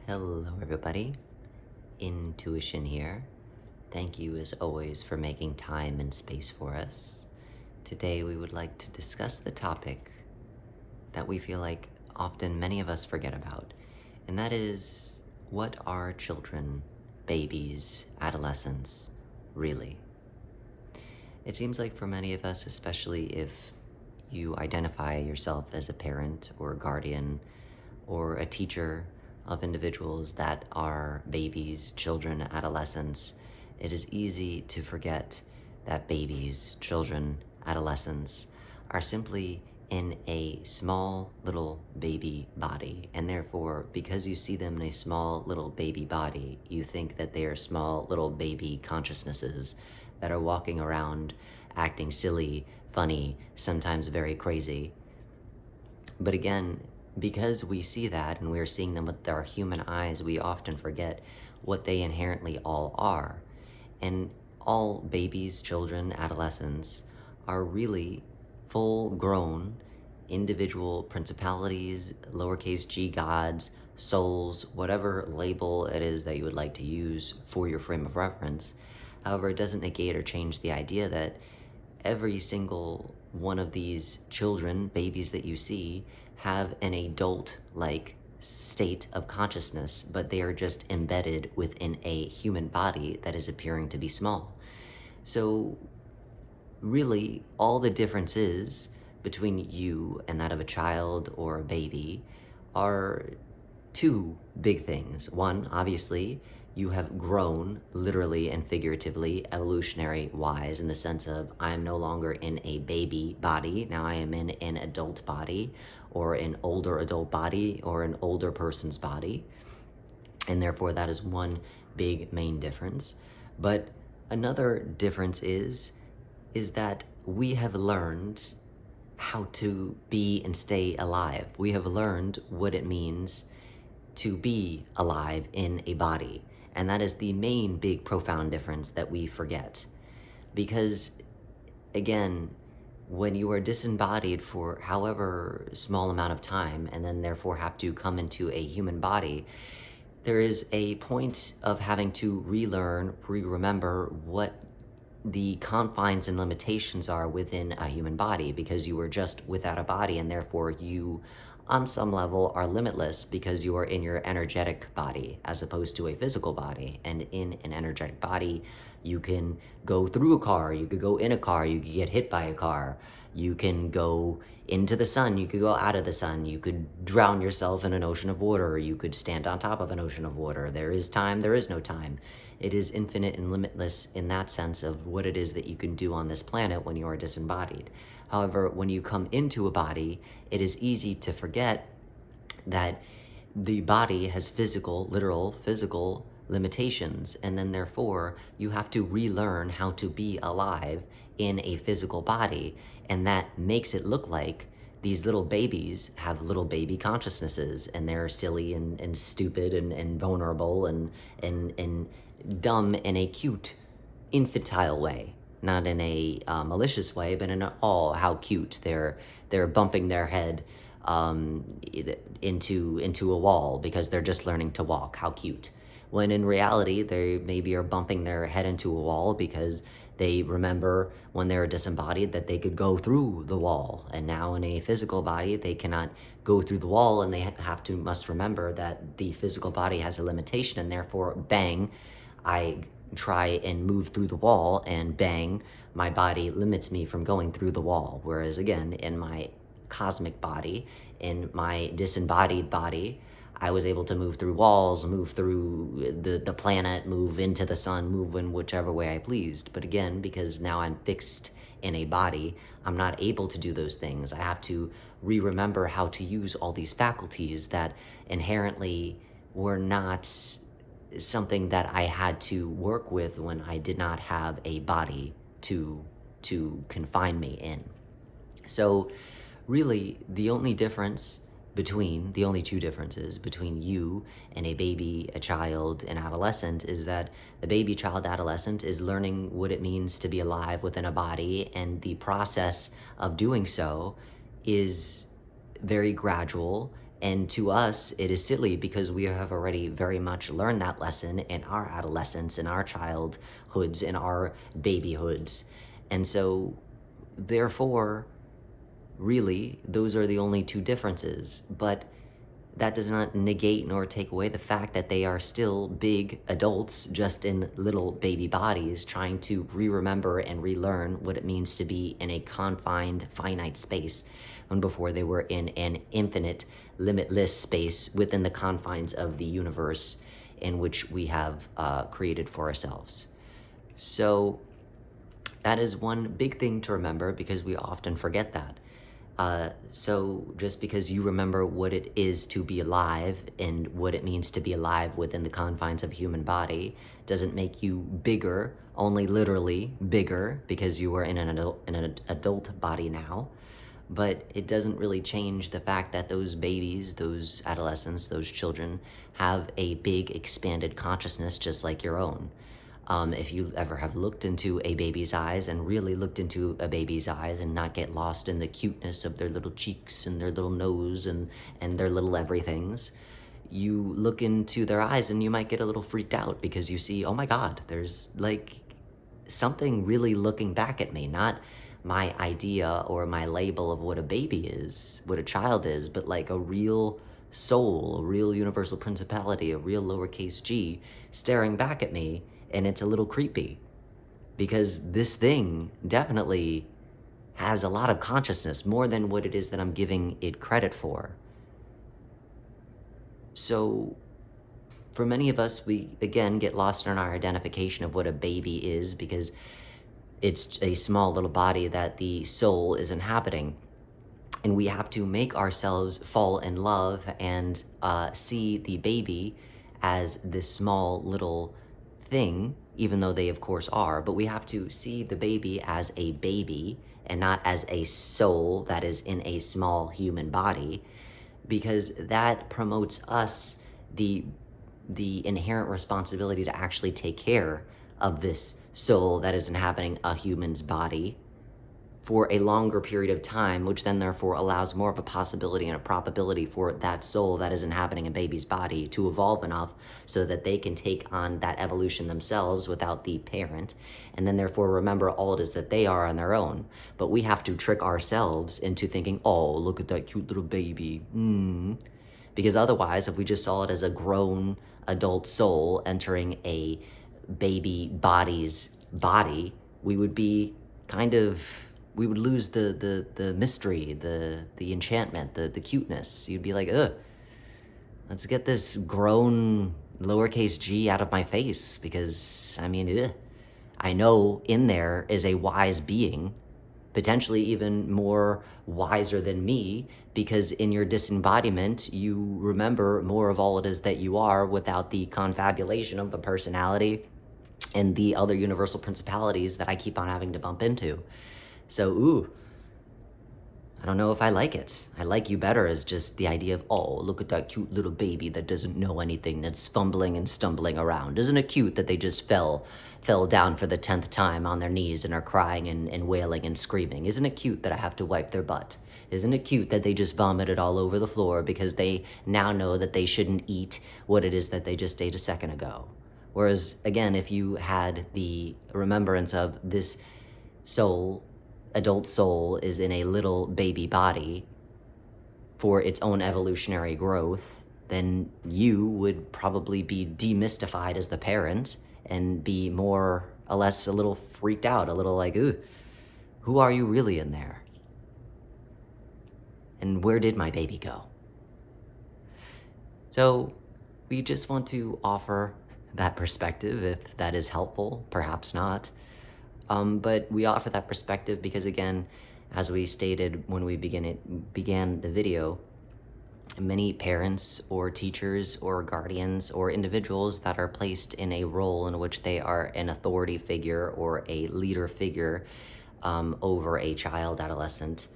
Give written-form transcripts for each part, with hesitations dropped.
Hello, everybody. Intuition here. Thank you, as always, for making time and space for us. Today, we would like to discuss the topic that we feel like often many of us forget about, and that is, what are children, babies, adolescents, really? It seems like for many of us, especially if you identify yourself as a parent or a guardian or a teacher of individuals that are babies, children, adolescents, it is easy to forget that babies, children, adolescents are simply in a small little baby body. And therefore, because you see them in a small little baby body, you think that they are small little baby consciousnesses that are walking around acting silly, funny, sometimes very crazy. But again, because we see that and we're seeing them with our human eyes, we often forget what they inherently all are. And all babies, children, adolescents are really full grown individual principalities, lowercase g gods, souls, whatever label it is that you would like to use for your frame of reference. However, it doesn't negate or change the idea that every single one of these children, babies that you see, have an adult-like state of consciousness, but they are just embedded within a human body that is appearing to be small. So really, all the differences between you and that of a child or a baby are two big things. One, obviously, you have grown literally and figuratively, evolutionary wise, in the sense of I'm no longer in a baby body. Now I am in an adult body, or an older adult body, or an older person's body. And therefore, that is one big main difference. But another difference is that we have learned how to be and stay alive. We have learned what it means to be alive in a body. And that is the main big profound difference that we forget. Because again, when you are disembodied for however small amount of time and then therefore have to come into a human body, there is a point of having to relearn, re-remember what the confines and limitations are within a human body, because you are just without a body, and therefore you on some level are limitless because you are in your energetic body as opposed to a physical body. And in an energetic body, you can go through a car, you could go in a car, you could get hit by a car, you can go into the sun, you could go out of the sun, you could drown yourself in an ocean of water, you could stand on top of an ocean of water. There is time, there is no time. It is infinite and limitless in that sense of what it is that you can do on this planet when you are disembodied. However, when you come into a body, it is easy to forget that the body has physical, literal physical limitations, and then therefore you have to relearn how to be alive in a physical body, and that makes it look like these little babies have little baby consciousnesses, and they're silly and stupid and vulnerable and dumb in a cute, infantile way. Not in a malicious way, but in a, oh, how cute. They're bumping their head into a wall because they're just learning to walk. How cute. When in reality, they maybe are bumping their head into a wall because they remember when they were disembodied that they could go through the wall. And now in a physical body, they cannot go through the wall, and they must remember that the physical body has a limitation, and therefore, bang, I try and move through the wall, and bang, my body limits me from going through the wall. Whereas again, in my cosmic body, in my disembodied body, I was able to move through walls, move through the planet, move into the sun, move in whichever way I pleased. But again, because now I'm fixed in a body, I'm not able to do those things. I have to re-remember how to use all these faculties that inherently were not something that I had to work with when I did not have a body to confine me in. So really, the only two differences between you and a baby, a child, an adolescent is that the baby, child, adolescent is learning what it means to be alive within a body, and the process of doing so is very gradual, And to us, it is silly because we have already very much learned that lesson in our adolescence, in our childhoods, in our babyhoods. And so, therefore, really, those are the only two differences. But that does not negate nor take away the fact that they are still big adults, just in little baby bodies, trying to re-remember and relearn what it means to be in a confined, finite space, when before they were in an infinite, limitless space within the confines of the universe in which we have created for ourselves. So that is one big thing to remember, because we often forget that. So just because you remember what it is to be alive and what it means to be alive within the confines of a human body doesn't make you bigger, only literally bigger, because you are in an adult body now. But it doesn't really change the fact that those babies, those adolescents, those children have a big expanded consciousness just like your own. If you ever have looked into a baby's eyes and really looked into a baby's eyes and not get lost in the cuteness of their little cheeks and their little nose and their little everythings, you look into their eyes and you might get a little freaked out because you see, oh my God, there's like something really looking back at me, not my idea or my label of what a baby is, what a child is, but like a real soul, a real universal principality, a real lowercase g staring back at me. And it's a little creepy because this thing definitely has a lot of consciousness, more than what it is that I'm giving it credit for. So for many of us, we again get lost in our identification of what a baby is, because it's a small little body that the soul is inhabiting. And we have to make ourselves fall in love and see the baby as this small little thing, even though they of course are, but we have to see the baby as a baby and not as a soul that is in a small human body, because that promotes us the inherent responsibility to actually take care of this soul that is inhabiting a human's body for a longer period of time, which then therefore allows more of a possibility and a probability for that soul that is inhabiting a baby's body to evolve enough so that they can take on that evolution themselves without the parent, and then therefore remember all it is that they are on their own. But we have to trick ourselves into thinking, oh, look at that cute little baby. Because otherwise, if we just saw it as a grown adult soul entering a baby body's body, we would be we would lose the mystery, the enchantment, the cuteness. You'd be like, ugh, let's get this grown lowercase g out of my face, because, I mean, ugh. I know in there is a wise being, potentially even more wiser than me, because in your disembodiment, you remember more of all it is that you are without the confabulation of the personality and the other universal principalities that I keep on having to bump into. So, ooh, I don't know if I like it. I like you better as just the idea of, oh, look at that cute little baby that doesn't know anything, that's fumbling and stumbling around. Isn't it cute that they just fell down for the 10th time on their knees and are crying and wailing and screaming? Isn't it cute that I have to wipe their butt? Isn't it cute that they just vomited all over the floor because they now know that they shouldn't eat what it is that they just ate a second ago? Whereas, again, if you had the remembrance of this soul, adult soul is in a little baby body for its own evolutionary growth, then you would probably be demystified as the parent and be more or less a little freaked out, a little like, ooh, who are you really in there? And where did my baby go? So we just want to offer that perspective. If that is helpful, perhaps not. But we offer that perspective because, again, as we stated when we began the video, many parents or teachers or guardians or individuals that are placed in a role in which they are an authority figure or a leader figure over a child, adolescent,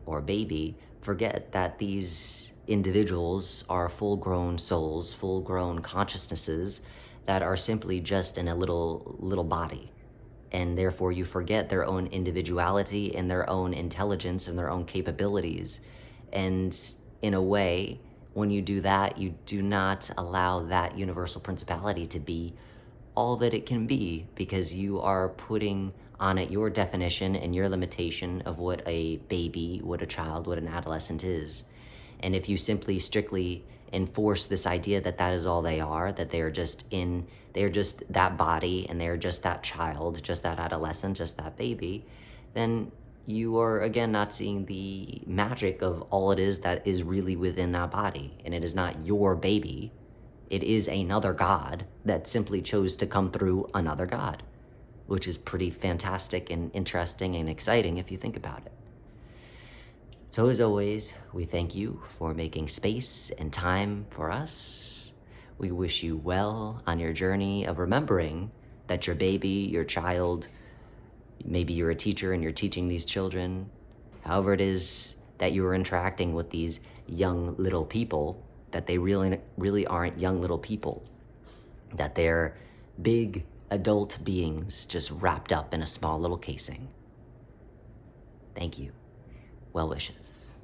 or baby, forget that these individuals are full-grown souls, full-grown consciousnesses that are simply just in a little body. And therefore you forget their own individuality and their own intelligence and their own capabilities. And in a way, when you do that, you do not allow that universal principality to be all that it can be, because you are putting on it your definition and your limitation of what a baby, what a child, what an adolescent is. And if you simply strictly enforce this idea that that is all they are, that they're just that body and they're just that child, just that adolescent, just that baby, then you are again not seeing the magic of all it is that is really within that body. And it is not your baby. It is another God that simply chose to come through another God, which is pretty fantastic and interesting and exciting if you think about it. So as always, we thank you for making space and time for us. We wish you well on your journey of remembering that your baby, your child, maybe you're a teacher and you're teaching these children, however it is that you are interacting with these young little people, that they really aren't young little people, that they're big adult beings just wrapped up in a small little casing. Thank you. Well wishes.